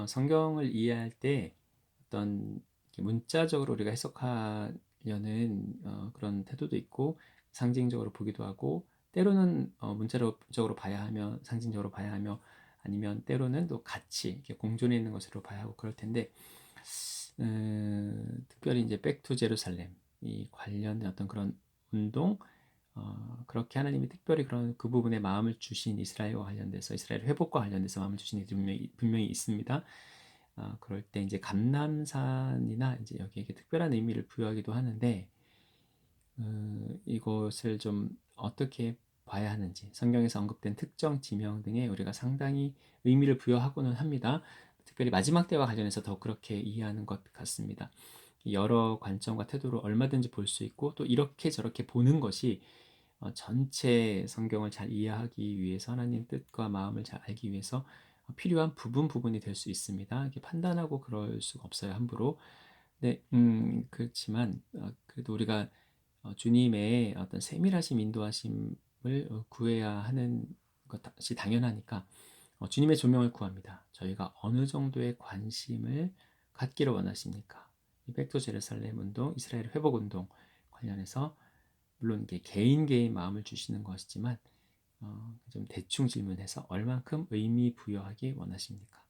성경을 이해할 때 어떤 이렇게 문자적으로 우리가 해석하려는 그런 태도도 있고, 상징적으로 보기도 하고, 때로는 문자적으로 봐야 하며 상징적으로 봐야 하며, 아니면 때로는 또 같이 이렇게 공존해 있는 것으로 봐야 하고 그럴 텐데, 특별히 이제 백투 제루살렘 이 관련된 어떤 그런 운동, 그렇게 하나님이 특별히 그런 그 부분에 마음을 주신, 이스라엘과 관련돼서 이스라엘 회복과 관련돼서 마음을 주신 일이 분명히 있습니다. 그럴 때 이제 감람산이나 이제 여기에게 특별한 의미를 부여하기도 하는데, 이것을 좀 어떻게 봐야 하는지, 성경에서 언급된 특정 지명 등에 우리가 상당히 의미를 부여하고는 합니다. 특별히 마지막 때와 관련해서 더 그렇게 이해하는 것 같습니다. 여러 관점과 태도로 얼마든지 볼 수 있고, 또 이렇게 저렇게 보는 것이 전체 성경을 잘 이해하기 위해서, 하나님 뜻과 마음을 잘 알기 위해서 필요한 부분이 될 수 있습니다. 이렇게 판단하고 그럴 수가 없어요, 함부로. 네, 그렇지만 그래도 우리가 주님의 어떤 세밀하심, 인도하심을 구해야 하는 것이 당연하니까 주님의 조명을 구합니다. 저희가 어느 정도의 관심을 갖기를 원하십니까? 이 백도 제루살렘 운동, 이스라엘 회복 운동 관련해서 물론 이게 개인 마음을 주시는 것이지만, 좀 대충 질문해서 얼만큼 의미 부여하기 원하십니까?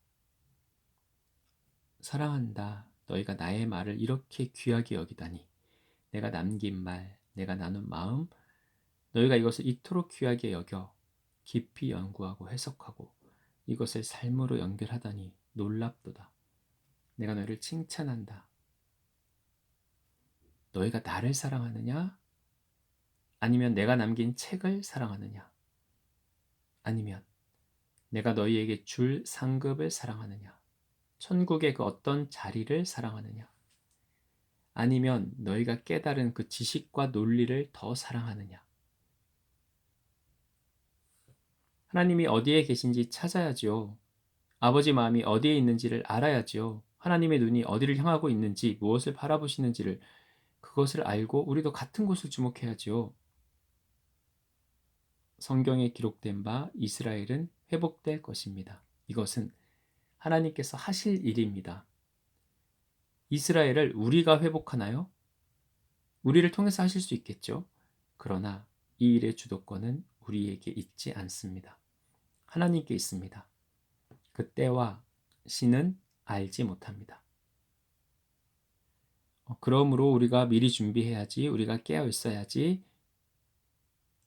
사랑한다. 너희가 나의 말을 이렇게 귀하게 여기다니. 내가 남긴 말, 내가 나눈 마음, 너희가 이것을 이토록 귀하게 여겨 깊이 연구하고 해석하고 이것을 삶으로 연결하다니 놀랍도다. 내가 너희를 칭찬한다. 너희가 나를 사랑하느냐? 아니면 내가 남긴 책을 사랑하느냐? 아니면 내가 너희에게 줄 상급을 사랑하느냐? 천국의 그 어떤 자리를 사랑하느냐? 아니면 너희가 깨달은 그 지식과 논리를 더 사랑하느냐? 하나님이 어디에 계신지 찾아야지요. 아버지 마음이 어디에 있는지를 알아야지요. 하나님의 눈이 어디를 향하고 있는지, 무엇을 바라보시는지를, 그것을 알고 우리도 같은 곳을 주목해야지요. 성경에 기록된 바 이스라엘은 회복될 것입니다. 이것은 하나님께서 하실 일입니다. 이스라엘을 우리가 회복하나요? 우리를 통해서 하실 수 있겠죠. 그러나 이 일의 주도권은 우리에게 있지 않습니다. 하나님께 있습니다. 그 때와 시는 알지 못합니다. 그러므로 우리가 미리 준비해야지, 우리가 깨어 있어야지.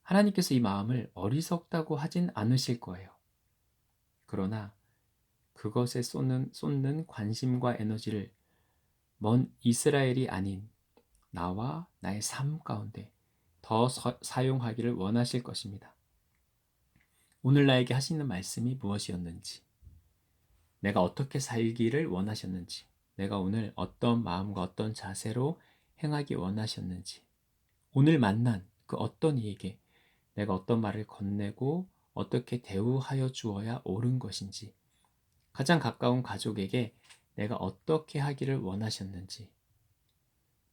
하나님께서 이 마음을 어리석다고 하진 않으실 거예요. 그러나 그것에 쏟는 관심과 에너지를 먼 이스라엘이 아닌 나와 나의 삶 가운데 더 사용하기를 원하실 것입니다. 오늘 나에게 하시는 말씀이 무엇이었는지, 내가 어떻게 살기를 원하셨는지, 내가 오늘 어떤 마음과 어떤 자세로 행하기 원하셨는지, 오늘 만난 그 어떤 이에게 내가 어떤 말을 건네고 어떻게 대우하여 주어야 옳은 것인지, 가장 가까운 가족에게 내가 어떻게 하기를 원하셨는지,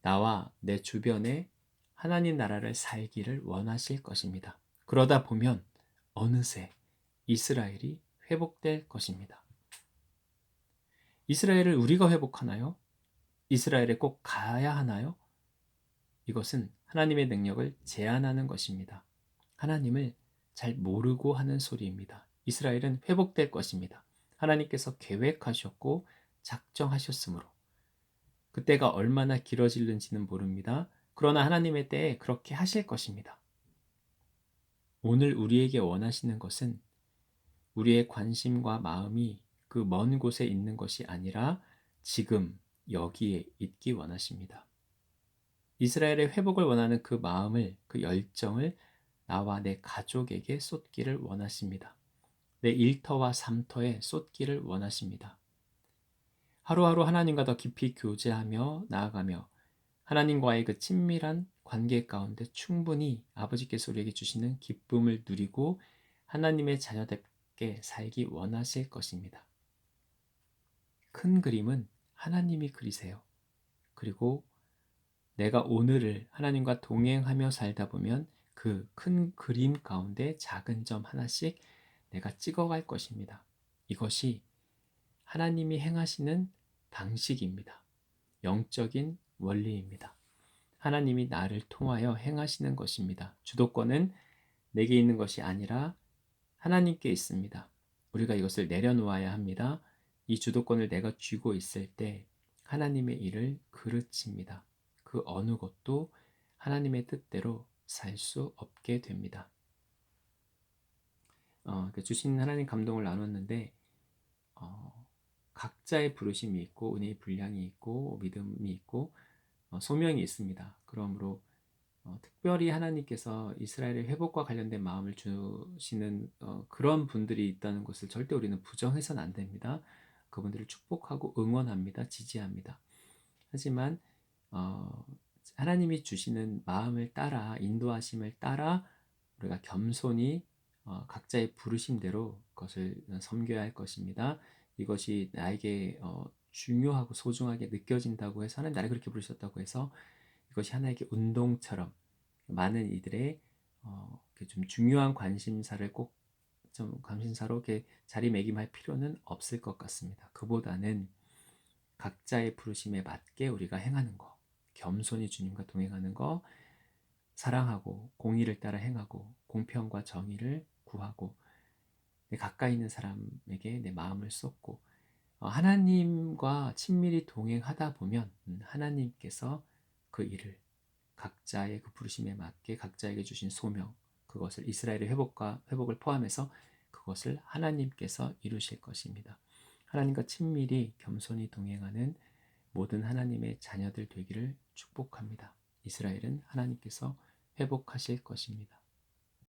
나와 내 주변에 하나님 나라를 살기를 원하실 것입니다. 그러다 보면 어느새 이스라엘이 회복될 것입니다. 이스라엘을 우리가 회복하나요? 이스라엘에 꼭 가야 하나요? 이것은 하나님의 능력을 제한하는 것입니다. 하나님을 잘 모르고 하는 소리입니다. 이스라엘은 회복될 것입니다. 하나님께서 계획하셨고 작정하셨으므로 그때가 얼마나 길어질는지는 모릅니다. 그러나 하나님의 때에 그렇게 하실 것입니다. 오늘 우리에게 원하시는 것은 우리의 관심과 마음이 그 먼 곳에 있는 것이 아니라 지금 여기에 있기 원하십니다. 이스라엘의 회복을 원하는 그 마음을, 그 열정을 나와 내 가족에게 쏟기를 원하십니다. 내 일터와 삶터에 쏟기를 원하십니다. 하루하루 하나님과 더 깊이 교제하며 나아가며 하나님과의 그 친밀한 관계 가운데 충분히 아버지께서 우리에게 주시는 기쁨을 누리고 하나님의 자녀답게 살기 원하실 것입니다. 큰 그림은 하나님이 그리세요. 그리고 내가 오늘을 하나님과 동행하며 살다 보면 그 큰 그림 가운데 작은 점 하나씩 내가 찍어갈 것입니다. 이것이 하나님이 행하시는 방식입니다. 영적인 원리입니다. 하나님이 나를 통하여 행하시는 것입니다. 주도권은 내게 있는 것이 아니라 하나님께 있습니다. 우리가 이것을 내려놓아야 합니다. 이 주도권을 내가 쥐고 있을 때 하나님의 일을 그르칩니다. 그 어느 것도 하나님의 뜻대로 살 수 없게 됩니다. 주신 하나님 감동을 나눴는데 각자의 부르심이 있고 은혜의 분량이 있고 믿음이 있고 소명이 있습니다. 그러므로 특별히 하나님께서 이스라엘의 회복과 관련된 마음을 주시는 그런 분들이 있다는 것을 절대 우리는 부정해서는 안 됩니다. 그분들을 축복하고 응원합니다. 지지합니다. 하지만 하나님이 주시는 마음을 따라 인도하심을 따라 우리가 겸손히 각자의 부르심대로 그것을 섬겨야 할 것입니다. 이것이 나에게 중요하고 소중하게 느껴진다고 해서 하나님 나를 그렇게 부르셨다고 해서 이것이 하나의 운동처럼 많은 이들의 좀 중요한 관심사를 꼭 좀 관심사로 이렇게 자리매김할 필요는 없을 것 같습니다. 그보다는 각자의 부르심에 맞게 우리가 행하는 거, 겸손히 주님과 동행하는 거, 사랑하고 공의를 따라 행하고 공평과 정의를 구하고 내 가까이 있는 사람에게 내 마음을 쏟고 하나님과 친밀히 동행하다 보면 하나님께서 그 일을 각자의 그 부르심에 맞게 각자에게 주신 소명 그것을 이스라엘의 회복을 포함해서 그것을 하나님께서 이루실 것입니다. 하나님과 친밀히 겸손히 동행하는 모든 하나님의 자녀들 되기를 축복합니다. 이스라엘은 하나님께서 회복하실 것입니다.